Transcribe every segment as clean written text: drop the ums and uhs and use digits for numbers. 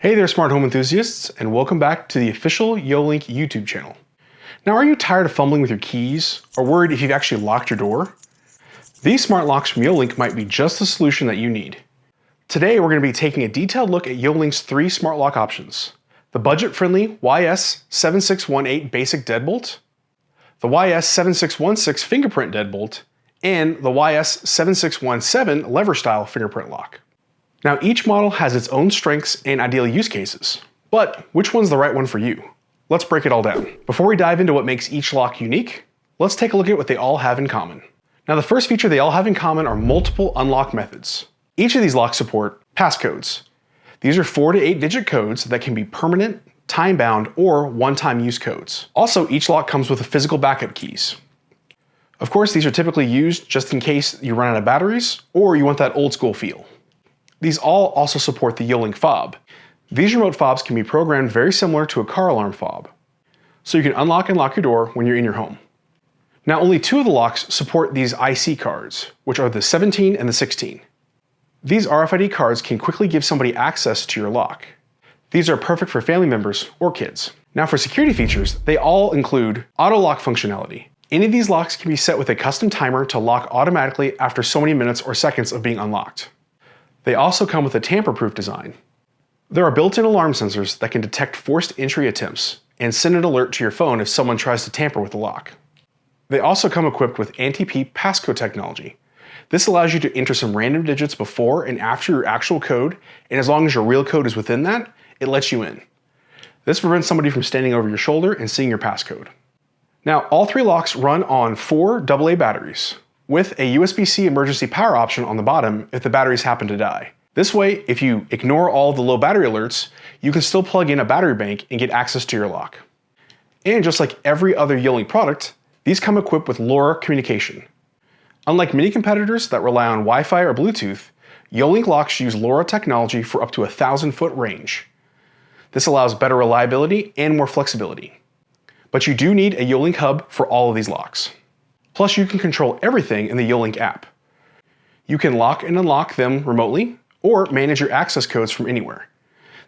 Hey there, smart home enthusiasts, and welcome back to the official YoLink YouTube channel. Now, are you tired of fumbling with your keys or worried if you've actually locked your door? These smart locks from YoLink might be just the solution that you need. Today, we're going to be taking a detailed look at YoLink's three smart lock options: the budget-friendly YS7618 basic deadbolt, the YS7616 fingerprint deadbolt, and the YS7617 lever-style fingerprint lock. Now, each model has its own strengths and ideal use cases, but which one's the right one for you? Let's break it all down. Before we dive into what makes each lock unique, let's take a look at what they all have in common. Now, the first feature they all have in common are multiple unlock methods. Each of these locks support passcodes. These are 4 to 8 digit codes that can be permanent, time-bound, or one-time use codes. Also, each lock comes with physical backup keys. Of course, these are typically used just in case you run out of batteries or you want that old school feel. These all also support the YoLink fob. These remote fobs can be programmed very similar to a car alarm fob, so you can unlock and lock your door when you're in your home. Now, only 2 of the locks support these IC cards, which are the 17 and the 16. These RFID cards can quickly give somebody access to your lock. These are perfect for family members or kids. Now, for security features, they all include auto lock functionality. Any of these locks can be set with a custom timer to lock automatically after so many minutes or seconds of being unlocked. They also come with a tamper-proof design. There are built-in alarm sensors that can detect forced entry attempts and send an alert to your phone if someone tries to tamper with the lock. They also come equipped with anti-peep passcode technology. This allows you to enter some random digits before and after your actual code, and as long as your real code is within that, it lets you in. This prevents somebody from standing over your shoulder and seeing your passcode. Now, all 3 locks run on 4 AA batteries, with a USB-C emergency power option on the bottom if the batteries happen to die. This way, if you ignore all the low battery alerts, you can still plug in a battery bank and get access to your lock. And just like every other YoLink product, these come equipped with LoRa communication. Unlike many competitors that rely on Wi-Fi or Bluetooth, YoLink locks use LoRa technology for up to 1,000-foot range. This allows better reliability and more flexibility. But you do need a YoLink Hub for all of these locks. Plus, you can control everything in the YoLink app. You can lock and unlock them remotely or manage your access codes from anywhere.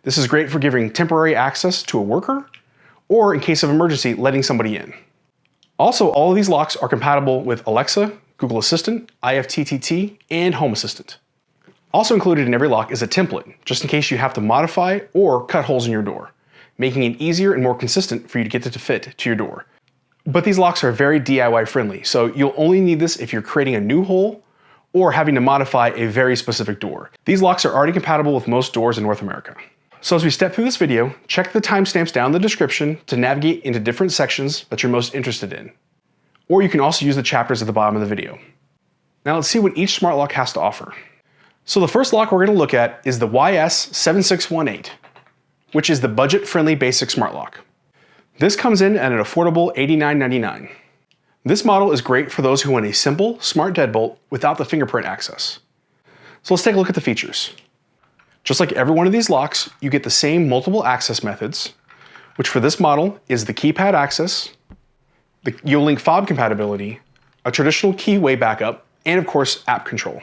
This is great for giving temporary access to a worker or, in case of emergency, letting somebody in. Also, all of these locks are compatible with Alexa, Google Assistant, IFTTT, and Home Assistant. Also included in every lock is a template, just in case you have to modify or cut holes in your door, making it easier and more consistent for you to get it to fit to your door. But these locks are very DIY friendly, so you'll only need this if you're creating a new hole or having to modify a very specific door. These locks are already compatible with most doors in North America. So as we step through this video, check the timestamps down in the description to navigate into different sections that you're most interested in. Or you can also use the chapters at the bottom of the video. Now let's see what each smart lock has to offer. So the first lock we're going to look at is the YS7618, which is the budget-friendly basic smart lock. This comes in at an affordable $89.99. This model is great for those who want a simple, smart deadbolt without the fingerprint access. So let's take a look at the features. Just like every one of these locks, you get the same multiple access methods, which for this model is the keypad access, the YoLink fob compatibility, a traditional keyway backup, and of course, app control.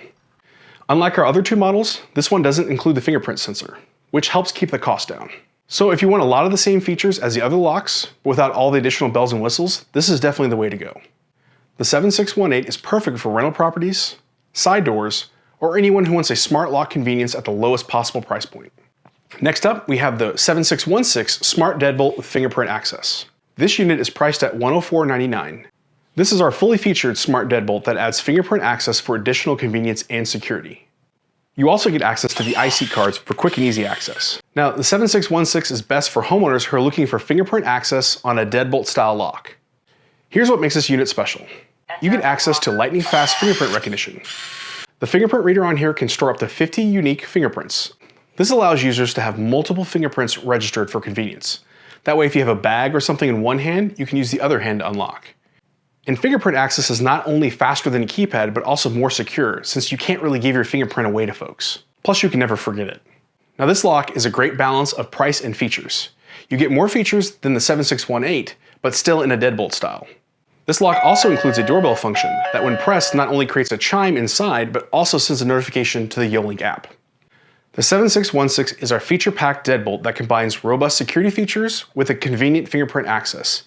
Unlike our other 2 models, this one doesn't include the fingerprint sensor, which helps keep the cost down. So if you want a lot of the same features as the other locks, but without all the additional bells and whistles, this is definitely the way to go. The 7618 is perfect for rental properties, side doors, or anyone who wants a smart lock convenience at the lowest possible price point. Next up, we have the 7616 Smart Deadbolt with fingerprint access. This unit is priced at $104.99. This is our fully featured smart deadbolt that adds fingerprint access for additional convenience and security. You also get access to the IC cards for quick and easy access. Now, the 7616 is best for homeowners who are looking for fingerprint access on a deadbolt style lock. Here's what makes this unit special. You get access to lightning fast fingerprint recognition. The fingerprint reader on here can store up to 50 unique fingerprints. This allows users to have multiple fingerprints registered for convenience. That way, if you have a bag or something in one hand, you can use the other hand to unlock. And fingerprint access is not only faster than a keypad, but also more secure, since you can't really give your fingerprint away to folks. Plus, you can never forget it. Now, this lock is a great balance of price and features. You get more features than the 7618, but still in a deadbolt style. This lock also includes a doorbell function that when pressed not only creates a chime inside, but also sends a notification to the YoLink app. The 7616 is our feature-packed deadbolt that combines robust security features with a convenient fingerprint access,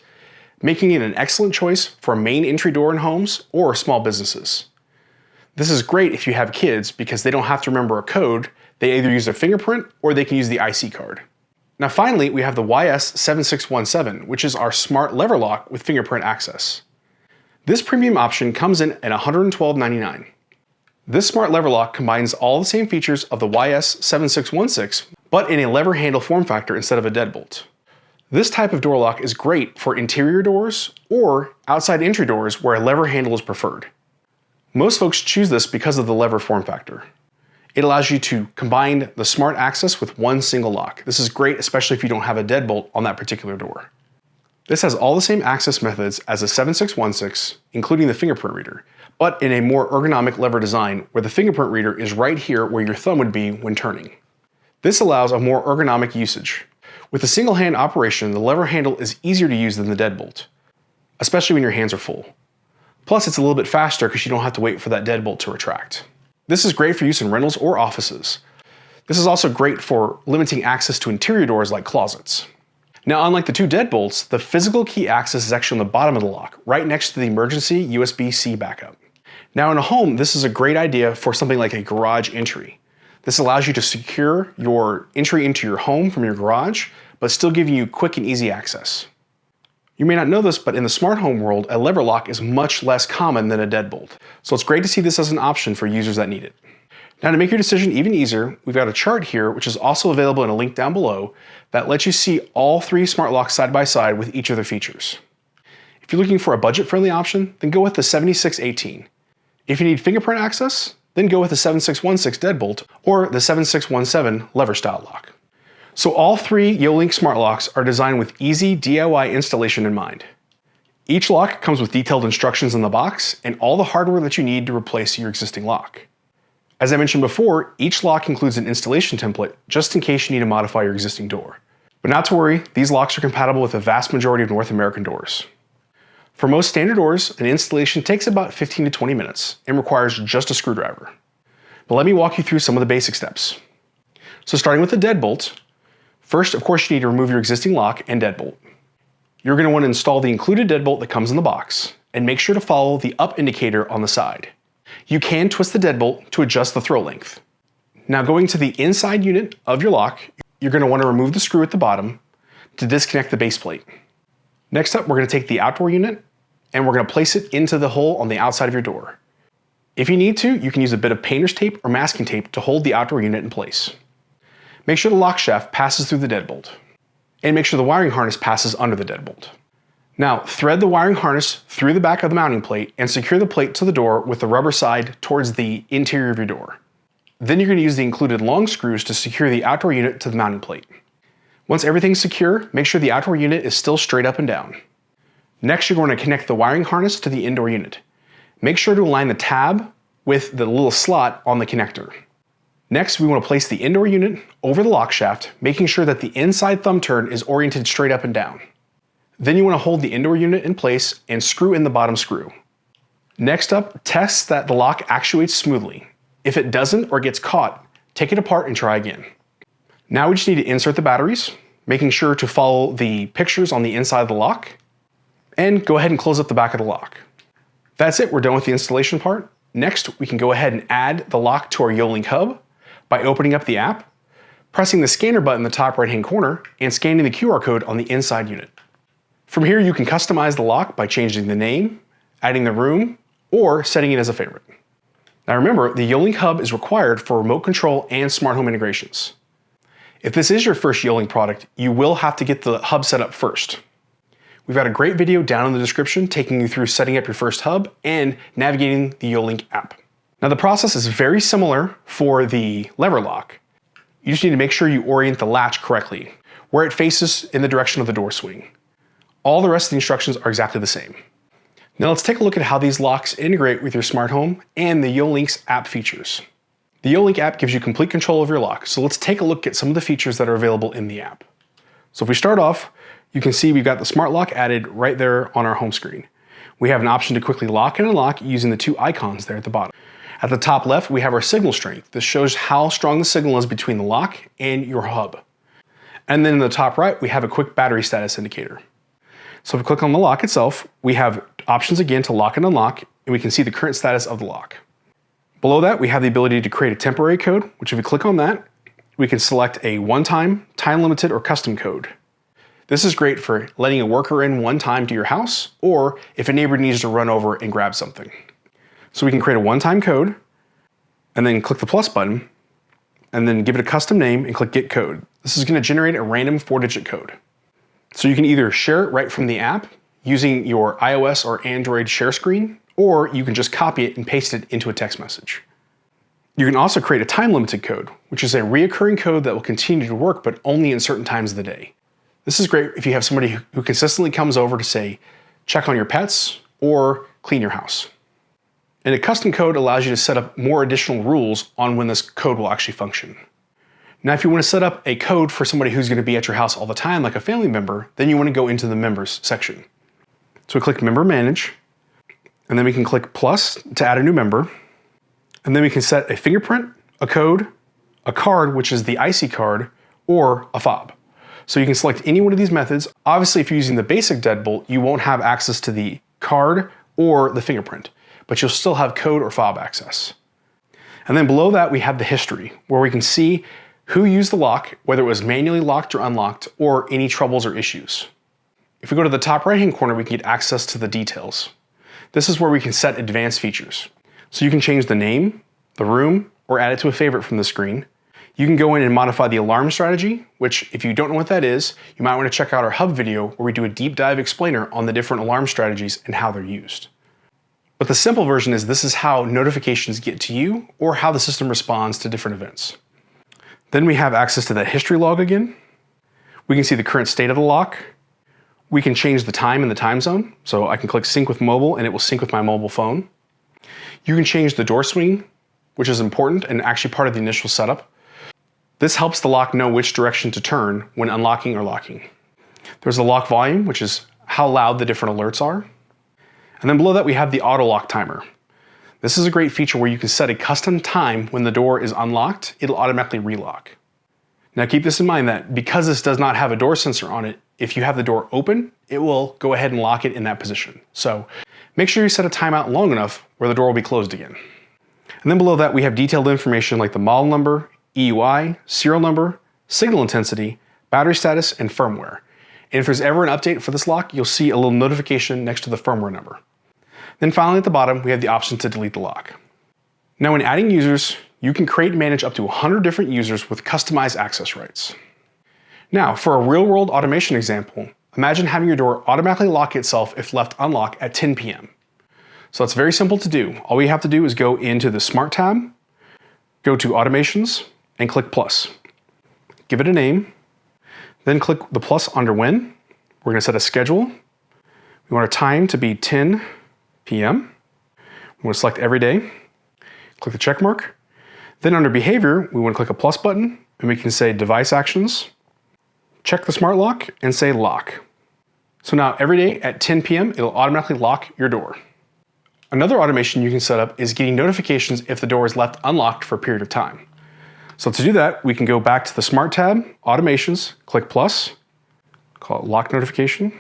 making it an excellent choice for a main entry door in homes or small businesses. This is great if you have kids because they don't have to remember a code. They either use their fingerprint or they can use the IC card. Now finally, we have the YS7617, which is our smart lever lock with fingerprint access. This premium option comes in at $112.99. This smart lever lock combines all the same features of the YS7616, but in a lever handle form factor instead of a deadbolt. This type of door lock is great for interior doors or outside entry doors where a lever handle is preferred. Most folks choose this because of the lever form factor. It allows you to combine the smart access with one single lock. This is great, especially if you don't have a deadbolt on that particular door. This has all the same access methods as a 7616, including the fingerprint reader, but in a more ergonomic lever design where the fingerprint reader is right here where your thumb would be when turning. This allows a more ergonomic usage. With a single hand operation, the lever handle is easier to use than the deadbolt, especially when your hands are full. Plus, it's a little bit faster because you don't have to wait for that deadbolt to retract. This is great for use in rentals or offices. This is also great for limiting access to interior doors like closets. Now, unlike the two deadbolts, the physical key access is actually on the bottom of the lock, right next to the emergency USB-C backup. Now in a home, this is a great idea for something like a garage entry. This allows you to secure your entry into your home from your garage, but still giving you quick and easy access. You may not know this, but in the smart home world, a lever lock is much less common than a deadbolt. So it's great to see this as an option for users that need it. Now to make your decision even easier, we've got a chart here, which is also available in a link down below, that lets you see all three smart locks side by side with each of their features. If you're looking for a budget-friendly option, then go with the 7618. If you need fingerprint access, then go with the 7616 deadbolt or the 7617 lever style lock. So all three YoLink smart locks are designed with easy DIY installation in mind. Each lock comes with detailed instructions in the box and all the hardware that you need to replace your existing lock. As I mentioned before, each lock includes an installation template just in case you need to modify your existing door. But not to worry, these locks are compatible with the vast majority of North American doors. For most standard doors, an installation takes about 15 to 20 minutes and requires just a screwdriver. But let me walk you through some of the basic steps. So starting with the deadbolt, first, of course, you need to remove your existing lock and deadbolt. You're going to want to install the included deadbolt that comes in the box and make sure to follow the up indicator on the side. You can twist the deadbolt to adjust the throw length. Now going to the inside unit of your lock, you're going to want to remove the screw at the bottom to disconnect the base plate. Next up, we're going to take the outdoor unit and we're going to place it into the hole on the outside of your door. If you need to, you can use a bit of painter's tape or masking tape to hold the outdoor unit in place. Make sure the lock shaft passes through the deadbolt, and make sure the wiring harness passes under the deadbolt. Now, thread the wiring harness through the back of the mounting plate and secure the plate to the door with the rubber side towards the interior of your door. Then you're going to use the included long screws to secure the outdoor unit to the mounting plate. Once everything's secure, make sure the outdoor unit is still straight up and down. Next, you're going to connect the wiring harness to the indoor unit. Make sure to align the tab with the little slot on the connector. Next, we want to place the indoor unit over the lock shaft, making sure that the inside thumb turn is oriented straight up and down. Then you want to hold the indoor unit in place and screw in the bottom screw. Next up, test that the lock actuates smoothly. If it doesn't or gets caught, take it apart and try again. Now we just need to insert the batteries, making sure to follow the pictures on the inside of the lock, and go ahead and close up the back of the lock. That's it, we're done with the installation part. Next, we can go ahead and add the lock to our YoLink Hub by opening up the app, pressing the scanner button in the top right-hand corner, and scanning the QR code on the inside unit. From here, you can customize the lock by changing the name, adding the room, or setting it as a favorite. Now remember, the YoLink Hub is required for remote control and smart home integrations. If this is your first YoLink product, you will have to get the hub set up first. We've got a great video down in the description taking you through setting up your first hub and navigating the YoLink app. Now the process is very similar for the lever lock. You just need to make sure you orient the latch correctly, where it faces in the direction of the door swing. All the rest of the instructions are exactly the same. Now let's take a look at how these locks integrate with your smart home and the YoLink's app features. The YoLink app gives you complete control of your lock, so let's take a look at some of the features that are available in the app. So if we start off, you can see we've got the smart lock added right there on our home screen. We have an option to quickly lock and unlock using the two icons there at the bottom. At the top left, we have our signal strength. This shows how strong the signal is between the lock and your hub. And then in the top right, we have a quick battery status indicator. So if we click on the lock itself, we have options again to lock and unlock, and we can see the current status of the lock. Below that, we have the ability to create a temporary code, which if we click on that, we can select a one-time, time-limited, or custom code. This is great for letting a worker in one time to your house, or if a neighbor needs to run over and grab something. So we can create a one-time code, and then click the plus button, and then give it a custom name and click Get Code. This is going to generate a random 4-digit code. So you can either share it right from the app using your iOS or Android share screen, or you can just copy it and paste it into a text message. You can also create a time-limited code, which is a reoccurring code that will continue to work, but only in certain times of the day. This is great if you have somebody who consistently comes over to, say, check on your pets or clean your house. And a custom code allows you to set up more additional rules on when this code will actually function. Now, if you want to set up a code for somebody who's going to be at your house all the time, like a family member, then you want to go into the Members section. So we click Member Manage, and then we can click Plus to add a new member. And then we can set a fingerprint, a code, a card, which is the IC card, or a fob. So you can select any one of these methods. Obviously, if you're using the basic Deadbolt, you won't have access to the card or the fingerprint, but you'll still have code or fob access. And then below that, we have the history, where we can see who used the lock, whether it was manually locked or unlocked, or any troubles or issues. If we go to the top right-hand corner, we can get access to the details. This is where we can set advanced features. So you can change the name, the room, or add it to a favorite from the screen. You can go in and modify the alarm strategy, which if you don't know what that is, you might want to check out our Hub video where we do a deep dive explainer on the different alarm strategies and how they're used. But the simple version is this is how notifications get to you or how the system responds to different events. Then we have access to that history log again. We can see the current state of the lock. We can change the time and the time zone. So I can click sync with mobile and it will sync with my mobile phone. You can change the door swing, which is important and actually part of the initial setup. This helps the lock know which direction to turn when unlocking or locking. There's the lock volume, which is how loud the different alerts are. And then below that, we have the auto lock timer. This is a great feature where you can set a custom time when the door is unlocked, it'll automatically relock. Now keep this in mind that because this does not have a door sensor on it, if you have the door open, it will go ahead and lock it in that position. So make sure you set a timeout long enough where the door will be closed again. And then below that, we have detailed information like the model number, EUI, serial number, signal intensity, battery status, and firmware. And if there's ever an update for this lock, you'll see a little notification next to the firmware number. Then finally at the bottom, we have the option to delete the lock. Now when adding users, you can create and manage up to 100 different users with customized access rights. Now for a real-world automation example, imagine having your door automatically lock itself if left unlocked at 10 p.m. So that's very simple to do. All we have to do is go into the Smart tab, go to Automations, and click plus. Give it a name, then click the plus under when. We're going to set a schedule. We want our time to be 10 p.m. We want to select every day. Click the check mark. Then under behavior, we want to click a plus button, and we can say device actions, check the smart lock, and say lock. So now every day at 10 p.m., it'll automatically lock your door. Another automation you can set up is getting notifications if the door is left unlocked for a period of time. So to do that, we can go back to the Smart tab, Automations, click plus, call it Lock Notification.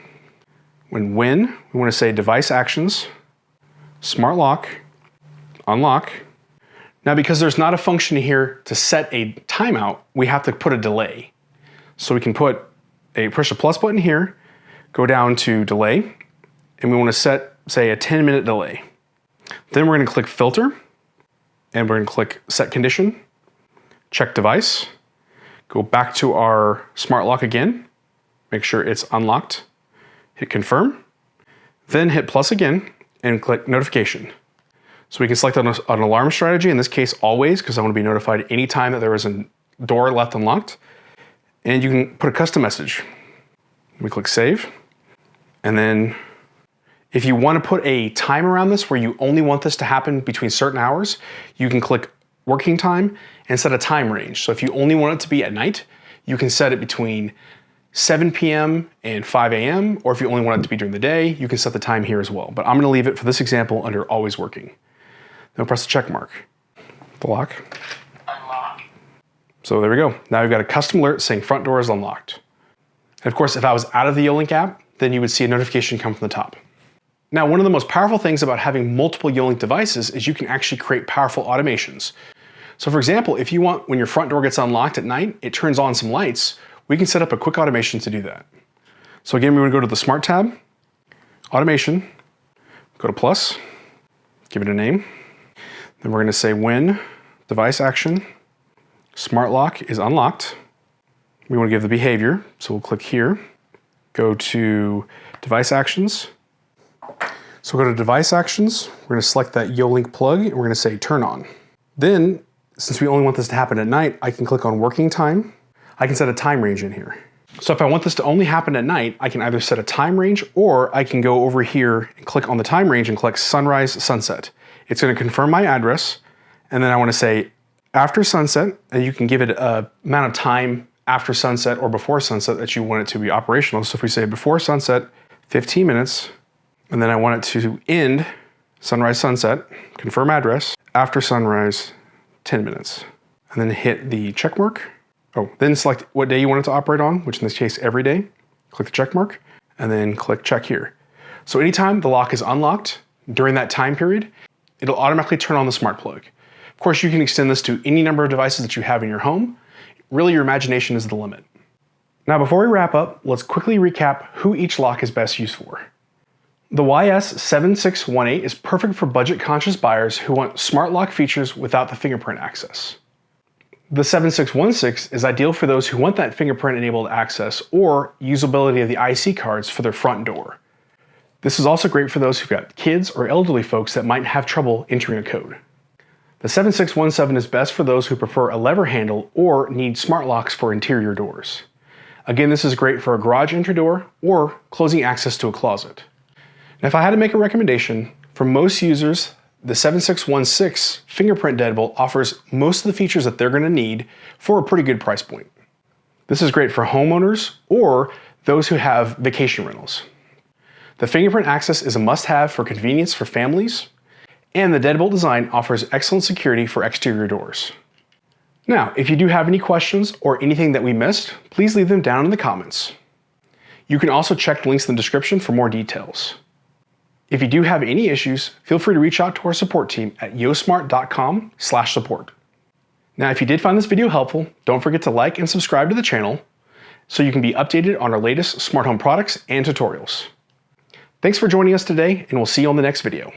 When we want to say Device Actions, Smart Lock, Unlock. Now because there's not a function here to set a timeout, we have to put a delay. So we can push the plus button here, go down to Delay, and we want to set, say, a 10-minute delay. Then we're going to click Filter, and we're going to click Set Condition, check Device, go back to our Smart Lock again, make sure it's unlocked, hit Confirm, then hit plus again, and click Notification. So we can select an alarm strategy, in this case always, because I want to be notified anytime that there is a door left unlocked. And you can put a custom message. We click Save, and then if you want to put a time around this where you only want this to happen between certain hours, you can click Working Time and set a time range. So if you only want it to be at night, you can set it between 7 p.m. and 5 a.m. Or if you only want it to be during the day, you can set the time here as well. But I'm going to leave it for this example under Always Working. Then press the check mark. The lock. Unlock. So there we go. Now we've got a custom alert saying front door is unlocked. And of course, if I was out of the YoLink app, then you would see a notification come from the top. Now, one of the most powerful things about having multiple YoLink devices is you can actually create powerful automations. So for example, if you want, when your front door gets unlocked at night, it turns on some lights, we can set up a quick automation to do that. So again, we want to go to the Smart tab, Automation, go to plus, give it a name. Then we're going to say when device action, smart lock is unlocked. We want to give the behavior, so we'll click here, go to device actions. So we'll go to device actions, we're going to select that YoLink plug, and we're going to say turn on. Then, since we only want this to happen at night, I can click on working time. I can set a time range in here. So if I want this to only happen at night, I can either set a time range or I can go over here and click on the time range and click sunrise, sunset. It's going to confirm my address, and then I want to say after sunset, and you can give it an amount of time after sunset or before sunset that you want it to be operational. So if we say before sunset, 15 minutes, and then I want it to end sunrise, sunset, confirm address, after sunrise, 10 minutes. And then hit the check mark. Oh, then select what day you want it to operate on, which in this case, every day. Click the check mark, and then click check here. So anytime the lock is unlocked during that time period, it'll automatically turn on the smart plug. Of course, you can extend this to any number of devices that you have in your home. Really, your imagination is the limit. Now, before we wrap up, let's quickly recap who each lock is best used for. The YS7618 is perfect for budget-conscious buyers who want smart lock features without the fingerprint access. The 7616 is ideal for those who want that fingerprint-enabled access or usability of the IC cards for their front door. This is also great for those who've got kids or elderly folks that might have trouble entering a code. The 7617 is best for those who prefer a lever handle or need smart locks for interior doors. Again, this is great for a garage entry door or closing access to a closet. Now, if I had to make a recommendation, for most users, the 7616 Fingerprint Deadbolt offers most of the features that they're going to need for a pretty good price point. This is great for homeowners or those who have vacation rentals. The fingerprint access is a must-have for convenience for families, and the Deadbolt design offers excellent security for exterior doors. Now, if you do have any questions or anything that we missed, please leave them down in the comments. You can also check the links in the description for more details. If you do have any issues, feel free to reach out to our support team at yosmart.com/support. Now, if you did find this video helpful, don't forget to like and subscribe to the channel so you can be updated on our latest smart home products and tutorials. Thanks for joining us today, and we'll see you on the next video.